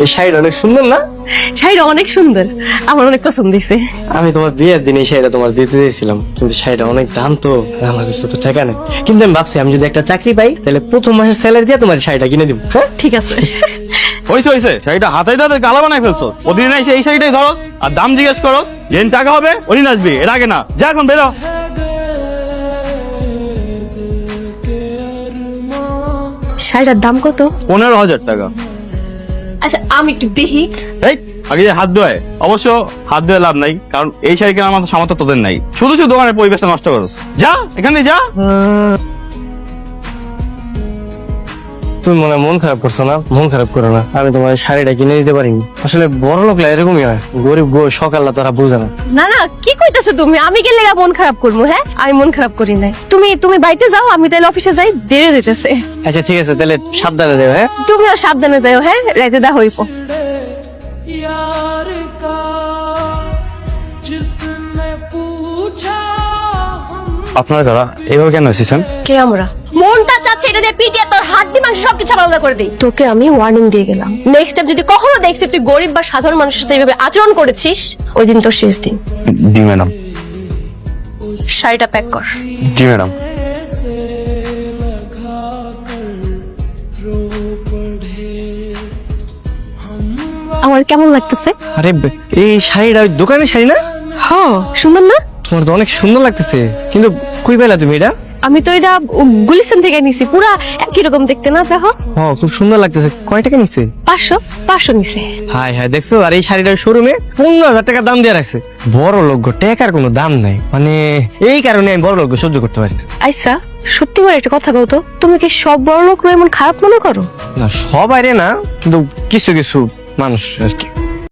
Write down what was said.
এই শাড়িটা অনেক সুন্দর না? শাড়িটা অনেক সুন্দর, আমার অনেক পছন্দ হয়েছে। আমি তোমার বিয়ের দিন এই শাড়িটা তোমার দিতে চেয়েছিলাম, কিন্তু শাড়িটা অনেক দাম তো, আমার কাছে তো টাকা নেই। কিন্তু আমি ভাবছি আমি যদি একটা চাকরি পাই তাহলে প্রথম মাসের স্যালারি দিয়ে তোমার শাড়িটা কিনে দিব। হ্যাঁ ঠিক আছে। হইছে শাড়িটা হাতাই দাঁতে কালা বানাই ফেলছো। প্রতিদিন এসে এই শাড়িটাই ধরস আর দাম জিজ্ঞেস করস। যেদিন টাকা হবে ওদিন আসবি, এর আগে না। যা এখন বেরো। শাড়িটার দাম কত? 15,000 টাকা। আচ্ছা আমি একটু দেখি। এই আগে যে হাত ধোয়, অবশ্য হাত ধোয় লাভ নাই, কারণ এই শাড়ি কেনার মতো সামর্থ্য তোদের নাই। শুধু শুধু দোকানের পরিবেশটা নষ্ট করস। যা এখান দিয়ে যা। তুমি মনে হয় মন খারাপ করছো না? মন খারাপ করো না, আমি তোমার শাড়িটা কিনে দিতে পারিনি। আসলে বড় লোকরা এরকমই হয়, গরিব সকালটা তারা বোঝে না। না না, কি কইতাছো তুমি? আমি গেলে মন খারাপ করবো? হ্যাঁ, আমি মন খারাপ করি নাই। তুমি বাড়িতে যাও, আমি তাহলে অফিসে যাই, দেরি হইতেছে। আচ্ছা ঠিক আছে, তাহলে সাবধানে দেবে। হ্যাঁ তুমিও সাবধানে যাও। হ্যাঁ, রাইতে দা হইব। यार का जिसने पूछा हम আপনারা যারা এইভাবে কেন এসেছেন? কে আমরা? মনটা চাচ্ছে এটা দিয়ে পিটিয়ে তোর হাড্ডি মাংস সবকিছু আলাদা করে দিই। তোকে আমি ওয়ার্নিং দিয়ে গেলাম, নেক্সট টাইম যদি কখনো দেখছি তুই গরিব বা সাধারণ মানুষের সাথে এইভাবে আচরণ করেছিস, ওই দিন তোর শেষ দিন। জি ম্যাডাম। শাড়িটা প্যাক কর। জি ম্যাডাম। से लगा कर रो पड़े हम আমার কেমন লাগতেছে? আরে এই শাড়িটা ওই দোকানের শাড়ি না? হ্যাঁ, সুন্দর না? তোমার তো অনেক সুন্দর লাগতেছে, কিন্তু কই পেলা তুমি এটা? আমি তো এটা গুলিস্তান থেকে নিছি, পুরা একই রকম দেখতে না? দেখো, হ্যাঁ খুব সুন্দর লাগতেছে। কয় টাকা নিচ্ছে? 500 নিছে। হাই হাই, দেখছো? আর এই শাড়িটার শোরুমে 15,000 টাকা দাম দিয়ে রাখছে। বড় লোক গো, টাকার কোনো দাম নাই, মানে এই কারণে আমি বড় লোক সহ্য করতে পারি না। আচ্ছা সত্যি করে একটা কথা কও তো, তুমি কি সব বড় লোক এমন খারাপ মনে করো? না সবাই রে না, কিন্তু কিছু কিছু মানুষ আর কি।